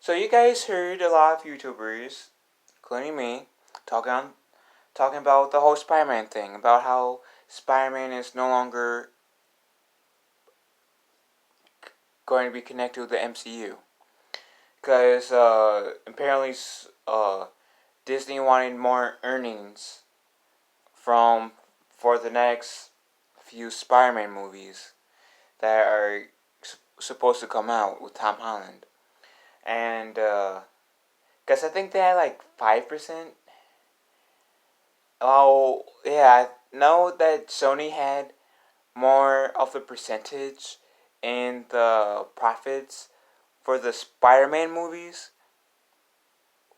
So you guys heard a lot of YouTubers, including me, talking about the whole Spider-Man thing, about how Spider-Man is no longer going to be connected with the MCU, because apparently Disney wanted more earnings from for the next few Spider-Man movies that are supposed to come out with Tom Holland, and because I think they had like 5%. Oh yeah, I know that Sony had more of the percentage in the profits for the Spider-Man movies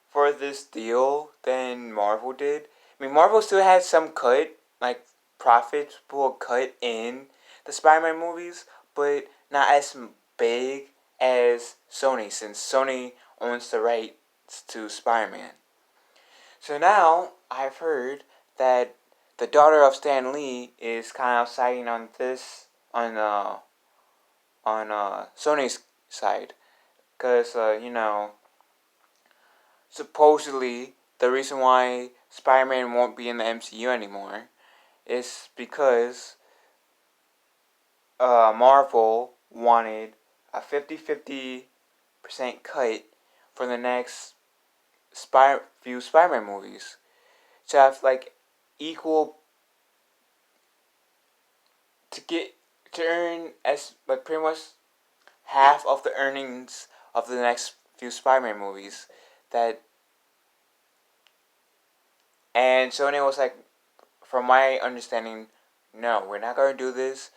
for this deal than Marvel did. I mean, Marvel still had some cut, like profitable cut in the Spider-Man movies, but not as big as Sony, since Sony owns the rights to Spider-Man. So now I've heard that the daughter of Stan Lee is kind of siding on this on Sony's side, because supposedly the reason why Spider-Man won't be in the MCU anymore is because Marvel wanted a 50-50% cut for the next few Spider-Man movies to have like equal to get to earn as like pretty much half of the earnings of the next few Spider-Man movies. That and Sony was like, from my understanding, no, we're not going to do this.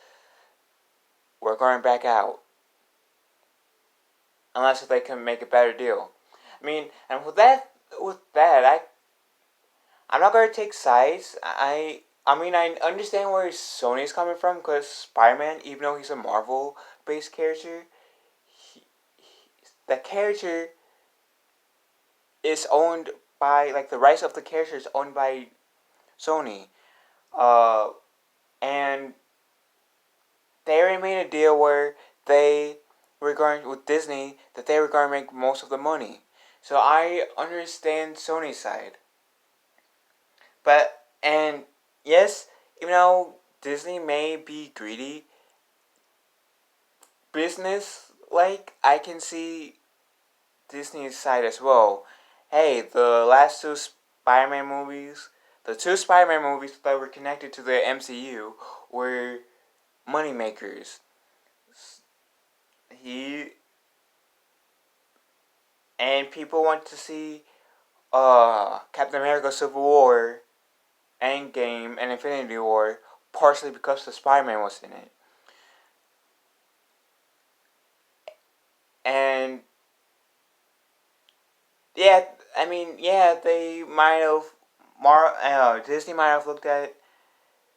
We're going back out unless they can make a better deal. I mean, and with that, I'm not going to take sides. I mean, I understand where Sony's coming from because Spider-Man, even though he's a Marvel-based character, the character is owned by like the rights of the character is owned by Sony. Uh, and they already made a deal where they were going with Disney that they were going to make most of the money. So I understand Sony's side. But and yes, even though Disney may be greedy, business like I can see Disney's side as well. Hey, the last two Spider-Man movies, the two Spider-Man movies that were connected to the MCU were moneymakers. He and people want to see Captain America: Civil War, Endgame, and Infinity War, partially because the Spider-Man was in it. And yeah, I mean, yeah, they might have Disney might have looked at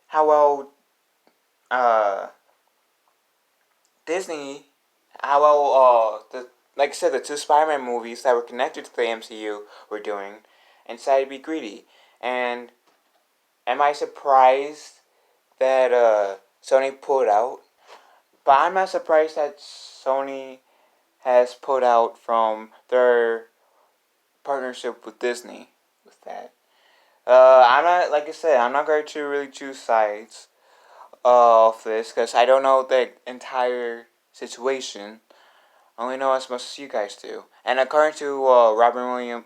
how well uh, Disney, how well the like I said, the two Spider-Man movies that were connected to the MCU were doing, and decided to be greedy. And am I surprised that Sony pulled out? But I'm not surprised that Sony has pulled out from their partnership with Disney with that. I'm not, like I said, I'm not going to really choose sides of this because I don't know the entire situation. I only know as much as you guys do. And according to Robert Williams,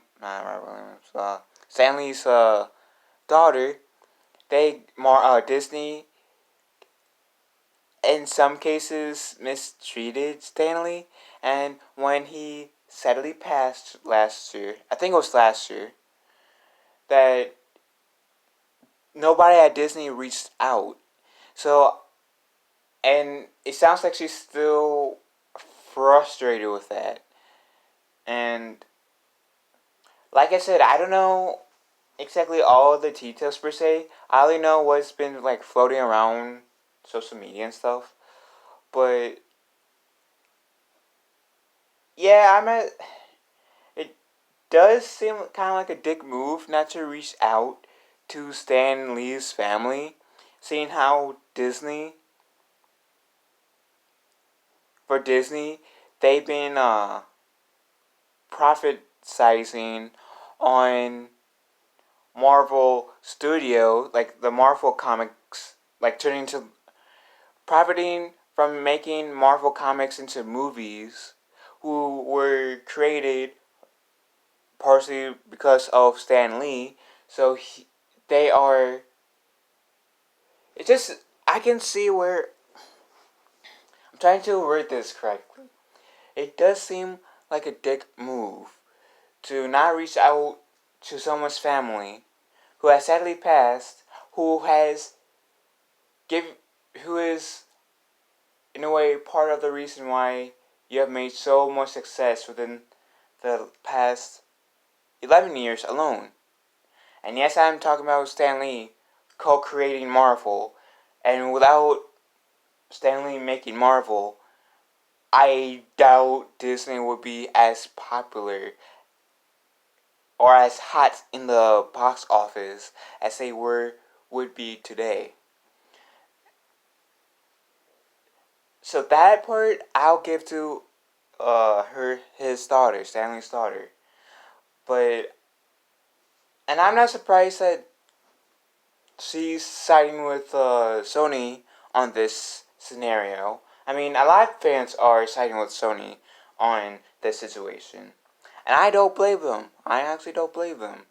Stanley's daughter, Disney in some cases mistreated Stanley, and when he sadly passed last year, I think it was last year, that nobody at Disney reached out. So, and it sounds like she's still frustrated with that. And like I said, I don't know exactly all the details per se. I only know what's been like floating around social media and stuff. But yeah, it does seem kind of like a dick move not to reach out to Stan Lee's family, seeing how for Disney, they've been prophesizing on Marvel Studio, like the Marvel comics, like turning to profiting from making Marvel comics into movies, who were created partially because of Stan Lee. So they are. It just I can see where I'm trying to word this correctly. It does seem like a dick move to not reach out to someone's family who has sadly passed, who has give, who is in a way part of the reason why you have made so much success within the past 11 years alone. And yes, I'm talking about Stan Lee co-creating Marvel, and without Stan Lee making Marvel, I doubt Disney would be as popular or as hot in the box office as they would be today. So that part I'll give to his daughter, Stanley's daughter. But and I'm not surprised that she's siding with Sony on this scenario. I mean, a lot of fans are siding with Sony on this situation. And I don't blame them. I actually don't blame them.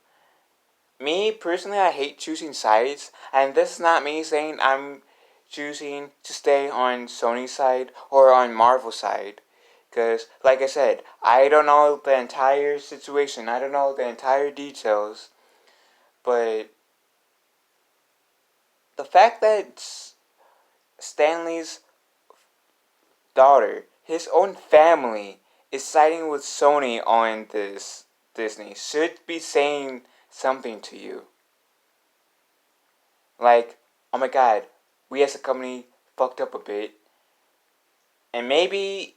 Me, personally, I hate choosing sides. And this is not me saying I'm choosing to stay on Sony's side or on Marvel's side. Because, like I said, I don't know the entire situation. I don't know the entire details. But the fact that Stanley's daughter, his own family, is siding with Sony on this Disney should be saying something to you. Like, oh my god, we as a company fucked up a bit. And maybe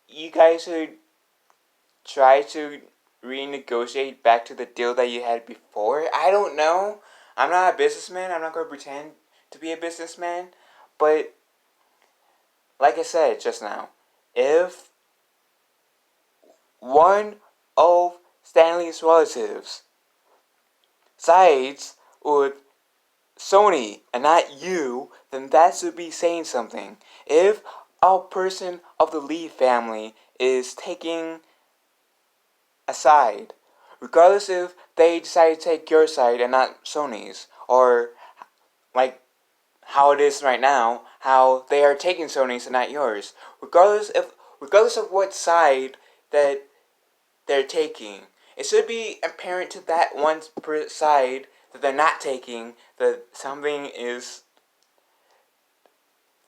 you guys should try to renegotiate back to the deal that you had before. I don't know. I'm not a businessman. I'm not going to pretend to be a businessman. But, like I said just now, if one of Stanley's relatives sides with Sony and not you, then that should be saying something. If a person of the Lee family is taking a side, regardless if they decide to take your side and not Sony's, or like how it is right now, how they are taking Sony's and not yours, regardless of what side that they're taking, it should be apparent to that one side that they're not taking that something is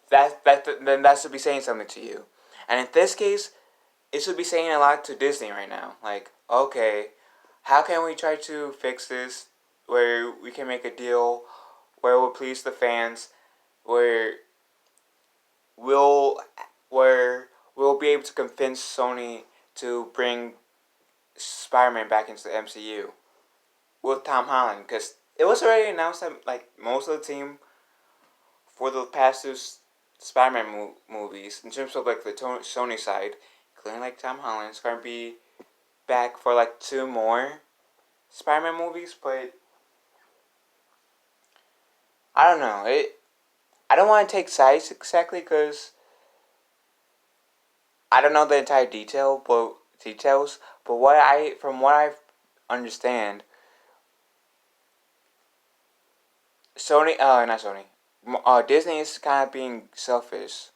then that should be saying something to you. And in this case, it should be saying a lot to Disney right now. Like, okay, how can we try to fix this where we can make a deal where it will please the fans, where we'll where we'll be able to convince Sony to bring Spider-Man back into the MCU with Tom Holland, because it was already announced that like most of the team for the past two Spider-Man movies, in terms of like the Sony side, including like Tom Holland's gonna be back for like two more Spider-Man movies, but I don't know. I don't want to take sides exactly because I don't know the entire details, but from what I understand, not Sony, Disney is kind of being selfish.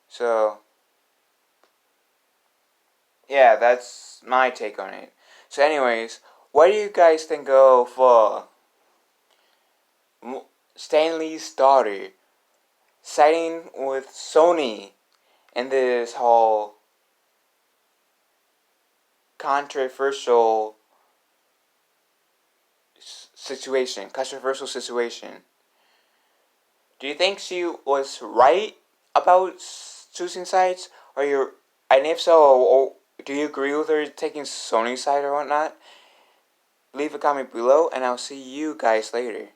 So yeah, that's my take on it. So, anyways, what do you guys think of Stan Lee's daughter siding with Sony in this whole controversial controversial situation? Do you think she was right about choosing sides, and if so, do you agree with her taking Sony's side or whatnot? Leave a comment below, and I'll see you guys later.